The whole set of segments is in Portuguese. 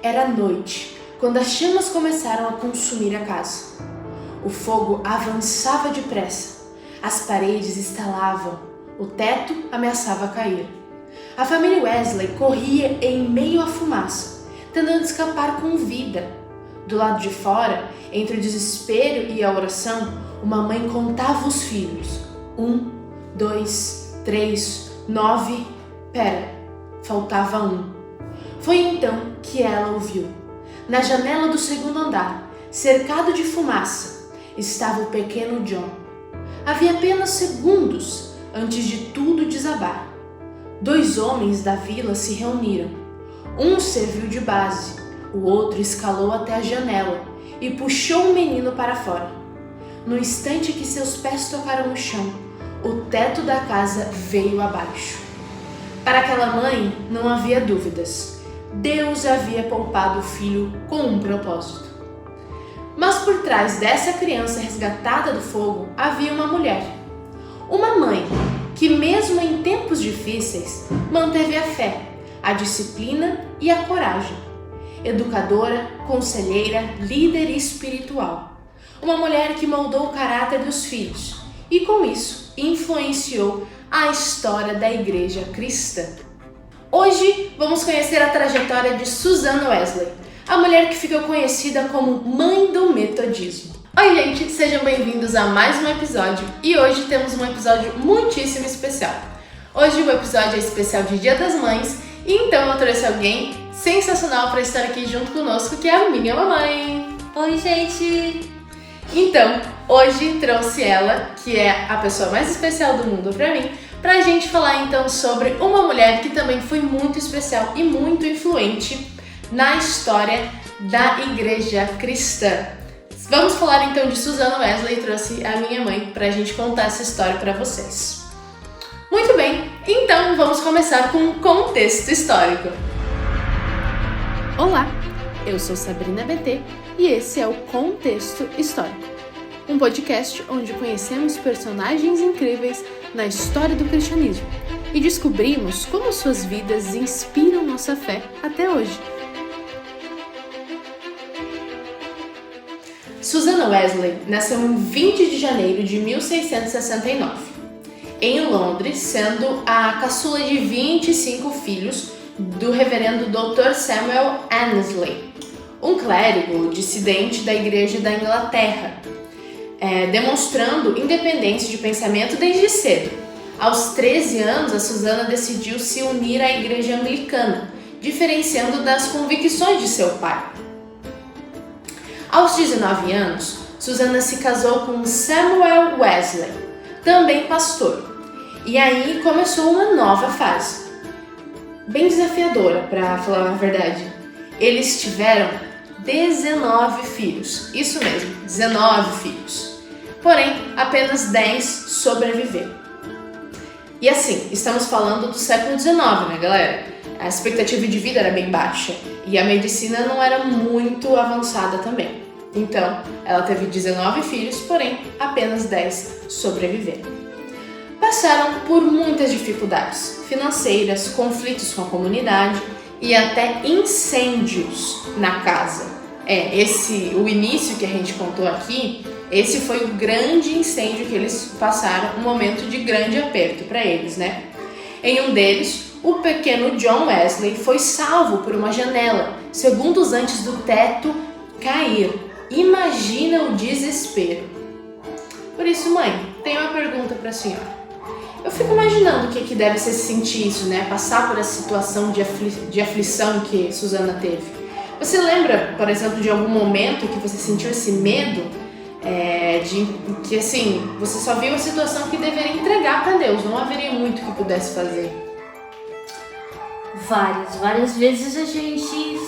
Era noite, quando as chamas começaram a consumir a casa. O fogo avançava depressa, as paredes estalavam, o teto ameaçava cair. A família Wesley corria em meio à fumaça, tentando escapar com vida. Do lado de fora, entre o desespero e a oração, uma mãe contava os filhos. 1, 2, 3, 9... Pera, faltava um. Foi então que ela ouviu. Na janela do segundo andar, cercado de fumaça, estava o pequeno John. Havia apenas segundos antes de tudo desabar. 2 homens da vila se reuniram. Um serviu de base, o outro escalou até a janela e puxou o menino para fora. No instante que seus pés tocaram o chão, o teto da casa veio abaixo. Para aquela mãe não havia dúvidas. Deus havia poupado o filho com um propósito. Mas por trás dessa criança resgatada do fogo havia uma mulher. Uma mãe que, mesmo em tempos difíceis, manteve a fé, a disciplina e a coragem. Educadora, conselheira, líder espiritual. Uma mulher que moldou o caráter dos filhos e, com isso, influenciou a história da igreja cristã. Hoje vamos conhecer a trajetória de Susanna Wesley, a mulher que ficou conhecida como Mãe do Metodismo. Oi gente, sejam bem-vindos a mais um episódio e hoje temos um episódio muitíssimo especial. Hoje o episódio é especial de Dia das Mães e então eu trouxe alguém sensacional para estar aqui junto conosco, que é a minha mamãe. Oi gente! Então, hoje trouxe ela, que é a pessoa mais especial do mundo pra mim, pra gente falar então sobre uma mulher que também foi muito especial e muito influente na história da igreja cristã. Vamos falar então de Susanna Wesley, trouxe a minha mãe pra gente contar essa história pra vocês. Muito bem, então vamos começar com um contexto histórico. Olá, eu sou Sabrina BT e esse é o Contexto Histórico, um podcast onde conhecemos personagens incríveis na história do cristianismo e descobrimos como suas vidas inspiram nossa fé até hoje. Susanna Wesley nasceu em 20 de janeiro de 1669, em Londres, sendo a caçula de 25 filhos do reverendo Dr. Samuel Annesley, um clérigo dissidente da Igreja da Inglaterra, demonstrando independência de pensamento desde cedo. Aos 13 anos, a Susanna decidiu se unir à Igreja Anglicana, diferenciando das convicções de seu pai. Aos 19 anos, Susanna se casou com Samuel Wesley, também pastor, e aí começou uma nova fase, bem desafiadora, para falar a verdade. Eles tiveram 19 filhos, isso mesmo, 19 filhos. Porém, apenas 10 sobreviveram. E assim, estamos falando do século XIX, né, galera? A expectativa de vida era bem baixa e a medicina não era muito avançada também. Então, ela teve 19 filhos, porém, apenas 10 sobreviveram. Passaram por muitas dificuldades financeiras, conflitos com a comunidade e até incêndios na casa. O início que a gente contou aqui, esse foi o grande incêndio que eles passaram, um momento de grande aperto para eles, né? Em um deles, o pequeno John Wesley foi salvo por uma janela, segundos antes do teto cair. Imagina o desespero. Por isso, mãe, tenho uma pergunta para a senhora. Eu fico imaginando o que deve ser sentir isso, né? Passar por essa situação de aflição que Susanna teve. Você lembra, por exemplo, de algum momento que você sentiu esse medo? Que assim, você só viu a situação que deveria entregar para Deus, não haveria muito que pudesse fazer. Várias vezes a gente,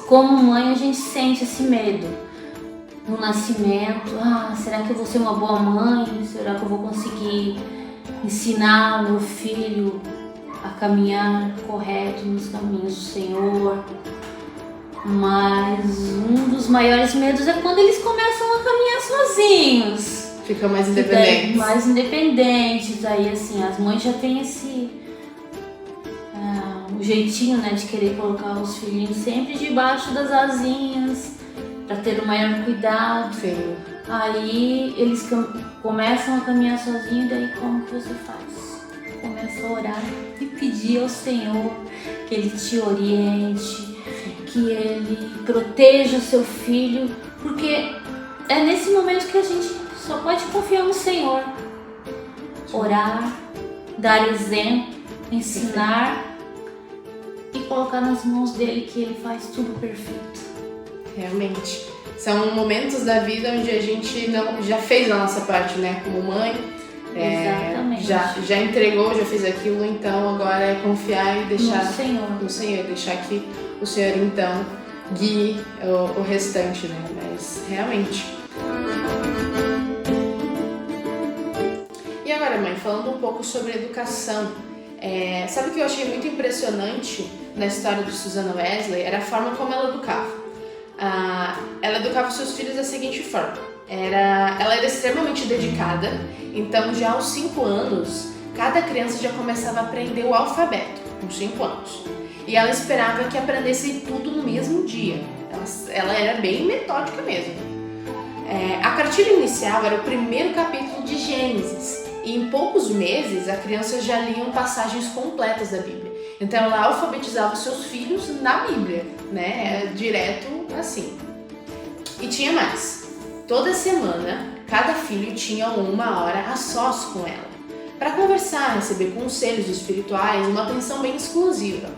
como mãe, a gente sente esse medo. No nascimento, será que eu vou ser uma boa mãe? Será que eu vou conseguir ensinar meu filho a caminhar correto nos caminhos do Senhor? Mas um dos maiores medos é quando eles começam a caminhar sozinhos. Ficam mais independentes. Mais independentes. Aí assim, as mães já têm jeitinho, né, de querer colocar os filhinhos sempre debaixo das asinhas, para ter o maior cuidado. Sim. Aí eles começam a caminhar sozinhos, daí como que você faz? Começa a orar e pedir ao Senhor que Ele te oriente, que Ele proteja o seu filho, porque é nesse momento que a gente só pode confiar no Senhor. Orar, dar exemplo, ensinar e colocar nas mãos dele, que ele faz tudo perfeito. Realmente. São momentos da vida onde a gente já fez a nossa parte, né? Como mãe. Exatamente. Já entregou, já fez aquilo, então agora é confiar e deixar no Senhor. Deixar que o Senhor então guie o restante, né? Mas realmente. E agora, mãe, falando um pouco sobre educação, sabe o que eu achei muito impressionante na história de Susanna Wesley? Era a forma como ela educava. Ela educava os seus filhos da seguinte forma: ela era extremamente dedicada, então já aos 5 anos, cada criança já começava a aprender o alfabeto, com 5 anos. E ela esperava que aprendesse tudo no mesmo dia. Ela era bem metódica mesmo. A cartilha inicial era o primeiro capítulo de Gênesis. E em poucos meses, a criança já liam passagens completas da Bíblia. Então ela alfabetizava os seus filhos na Bíblia, né? Direto assim. E tinha mais. Toda semana, cada filho tinha 1 hora a sós com ela, para conversar, receber conselhos espirituais, uma atenção bem exclusiva.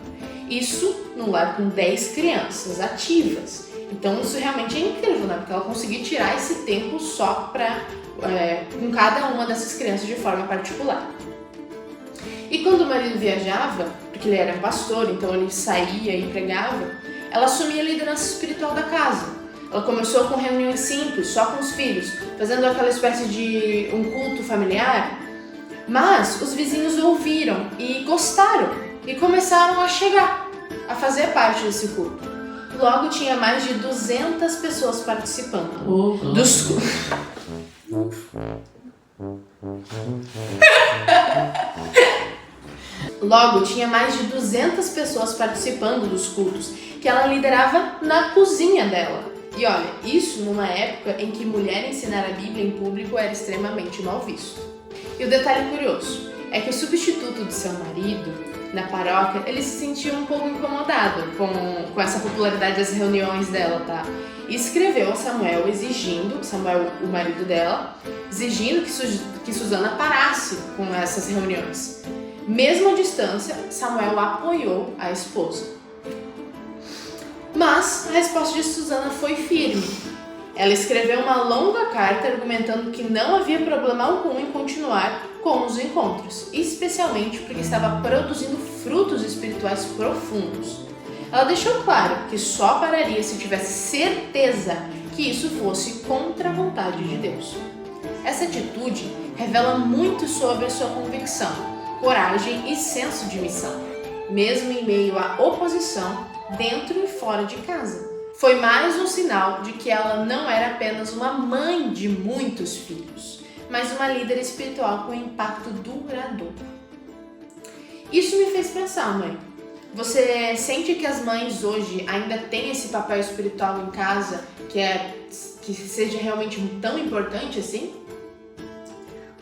Isso num lar com 10 crianças ativas. Então isso realmente é incrível, né? Porque ela conseguiu tirar esse tempo só com cada uma dessas crianças de forma particular. E quando o marido viajava, porque ele era pastor, então ele saía e pregava, ela assumia a liderança espiritual da casa. Ela começou com reuniões simples, só com os filhos, fazendo aquela espécie de um culto familiar. Mas os vizinhos ouviram e gostaram e começaram a chegar, a fazer parte desse culto. Logo tinha mais de 200 pessoas participando dos Logo, tinha mais de 200 pessoas participando dos cultos que ela liderava na cozinha dela. E olha, isso numa época em que mulher ensinar a Bíblia em público era extremamente mal visto. E o detalhe curioso é que o substituto de seu marido na paróquia, ele se sentia um pouco incomodado com essa popularidade das reuniões dela, tá? E escreveu a Samuel, o marido dela, exigindo que Susana parasse com essas reuniões. Mesmo à distância, Samuel apoiou a esposa. Mas a resposta de Susana foi firme. Ela escreveu uma longa carta argumentando que não havia problema algum em continuar com os encontros, especialmente porque estava produzindo frutos espirituais profundos. Ela deixou claro que só pararia se tivesse certeza que isso fosse contra a vontade de Deus. Essa atitude revela muito sobre a sua convicção, coragem e senso de missão, mesmo em meio à oposição dentro e fora de casa. Foi mais um sinal de que ela não era apenas uma mãe de muitos filhos, mas uma líder espiritual com impacto duradouro. Isso me fez pensar, mãe. Você sente que as mães hoje ainda têm esse papel espiritual em casa que seja realmente tão importante assim?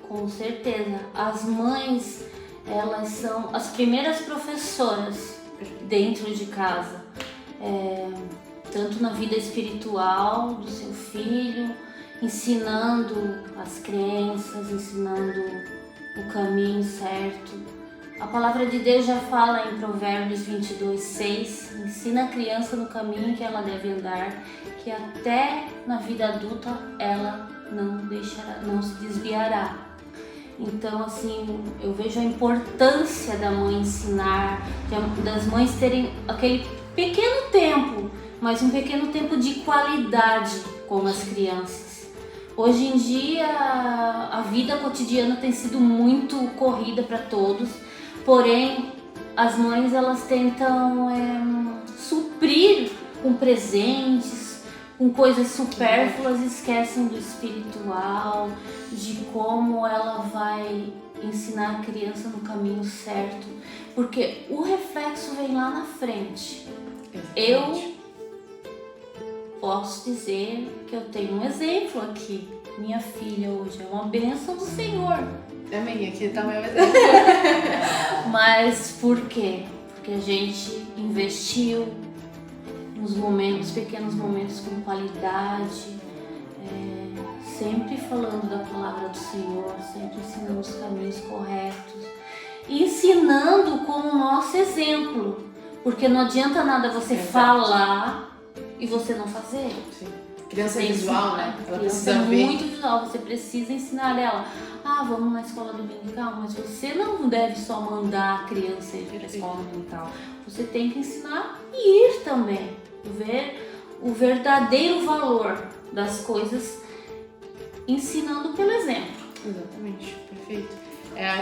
Com certeza. As mães, elas são as primeiras professoras dentro de casa. Tanto na vida espiritual do seu filho, ensinando as crenças, ensinando o caminho certo. A palavra de Deus já fala em Provérbios 22:6, ensina a criança no caminho que ela deve andar, que até na vida adulta ela não se desviará. Então, assim, eu vejo a importância da mãe ensinar, das mães terem aquele pequeno tempo, mas um pequeno tempo de qualidade com as crianças. Hoje em dia, a vida cotidiana tem sido muito corrida para todos, porém, as mães elas tentam suprir com presentes, com coisas supérfluas, esquecem do espiritual, de como ela vai ensinar a criança no caminho certo, porque o reflexo vem lá na frente. Exatamente. Eu posso dizer que eu tenho um exemplo aqui. Minha filha hoje é uma bênção do Senhor. Amém, aqui tá meu exemplo. Mas por quê? Porque a gente investiu nos momentos, pequenos momentos com qualidade, sempre falando da palavra do Senhor, sempre ensinando os caminhos corretos, ensinando como nosso exemplo, porque não adianta nada você falar e você não fazer. Sim. Criança é visual, né? Ela precisa criança ver. É muito visual, você precisa ensinar ela. Vamos na escola dominical, mas você não deve só mandar a criança ir para a escola dominical. Você tem que ensinar e ir também. Ver o verdadeiro valor das coisas, ensinando pelo exemplo. Exatamente, perfeito.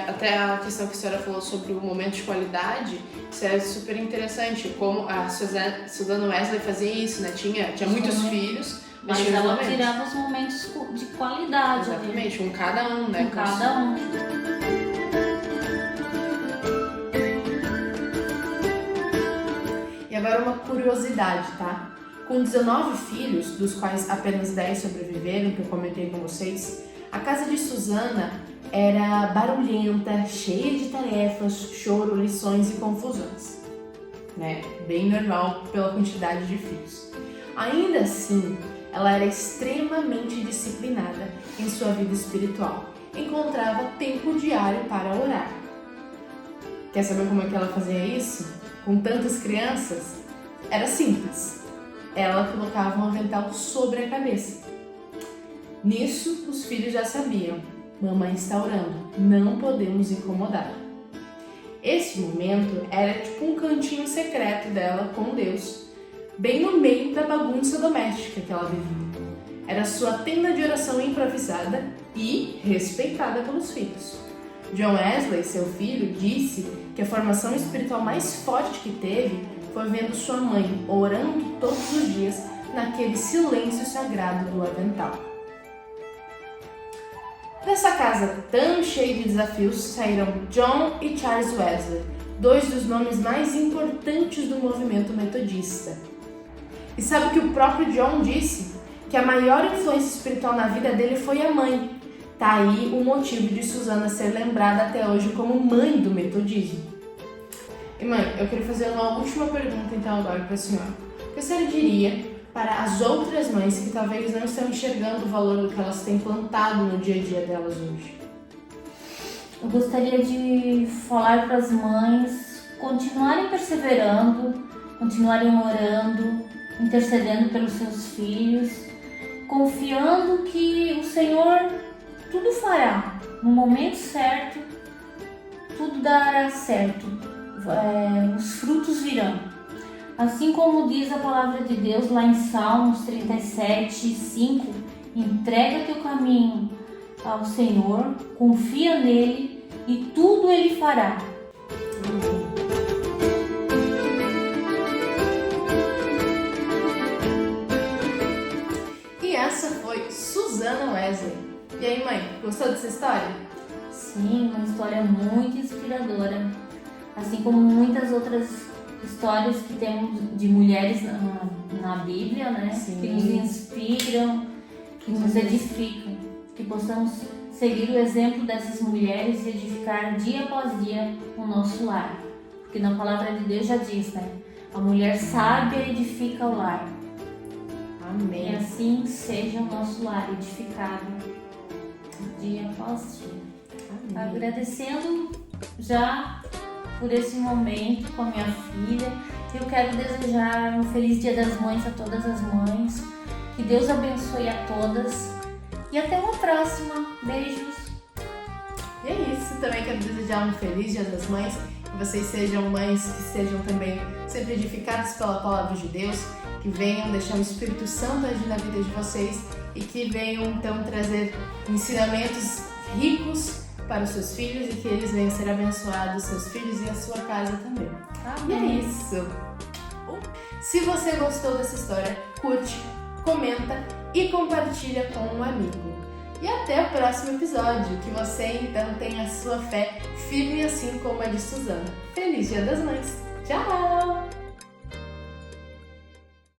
Até a questão que a senhora falou sobre o momento de qualidade, isso é super interessante. Como a Susana Wesley fazia isso, né? Tinha muitos filhos, mas ela tirava os momentos de qualidade. Exatamente, com cada um, né? Com cada um. E agora uma curiosidade, tá? Com 19 filhos, dos quais apenas 10 sobreviveram, que eu comentei com vocês, a casa de Susana era barulhenta, cheia de tarefas, choro, lições e confusões, né? Bem normal pela quantidade de filhos. Ainda assim, ela era extremamente disciplinada em sua vida espiritual. Encontrava tempo diário para orar. Quer saber como é que ela fazia isso? Com tantas crianças? Era simples. Ela colocava um avental sobre a cabeça. Nisso, os filhos já sabiam. Mamãe está orando, não podemos incomodar. Esse momento era tipo um cantinho secreto dela com Deus, bem no meio da bagunça doméstica que ela vivia. Era sua tenda de oração improvisada e respeitada pelos filhos. John Wesley, seu filho, disse que a formação espiritual mais forte que teve foi vendo sua mãe orando todos os dias naquele silêncio sagrado do avental. Dessa casa tão cheia de desafios saíram John e Charles Wesley, dois dos nomes mais importantes do movimento metodista. E sabe o que o próprio John disse? Que a maior influência espiritual na vida dele foi a mãe. Tá aí o motivo de Susana ser lembrada até hoje como mãe do metodismo. E mãe, eu queria fazer uma última pergunta então agora para a senhora. O que a senhora diria para as outras mães que talvez não estão enxergando o valor do que elas têm plantado no dia a dia delas hoje? Eu gostaria de falar para as mães continuarem perseverando, continuarem orando, intercedendo pelos seus filhos, confiando que o Senhor tudo fará no momento certo, tudo dará certo, os frutos virão. Assim como diz a palavra de Deus lá em Salmos 37:5, entrega teu caminho ao Senhor, confia nele e tudo ele fará. E essa foi Susana Wesley. E aí, mãe, gostou dessa história? Sim, uma história muito inspiradora. Assim como muitas outras histórias que temos de mulheres na Bíblia, né? Sim. Que nos inspiram, que nos edificam. Que possamos seguir o exemplo dessas mulheres e edificar dia após dia o nosso lar. Porque na palavra de Deus já diz, né? A mulher sábia edifica o lar. Amém. E assim seja o nosso lar edificado dia após dia. Amém. Agradecendo já por esse momento com a minha filha. Eu quero desejar um feliz Dia das Mães a todas as mães. Que Deus abençoe a todas. E até uma próxima. Beijos. E é isso. Também quero desejar um feliz Dia das Mães. Que vocês sejam mães que sejam também sempre edificadas pela palavra de Deus. Que venham deixar o Espírito Santo agir na vida de vocês. E que venham então trazer ensinamentos ricos para os seus filhos e que eles venham ser abençoados, seus filhos e a sua casa também. Amém. E é isso. Se você gostou dessa história, curte, comenta e compartilha com um amigo. E até o próximo episódio, que você então tenha a sua fé firme assim como a de Suzana. Feliz Dia das Mães! Tchau!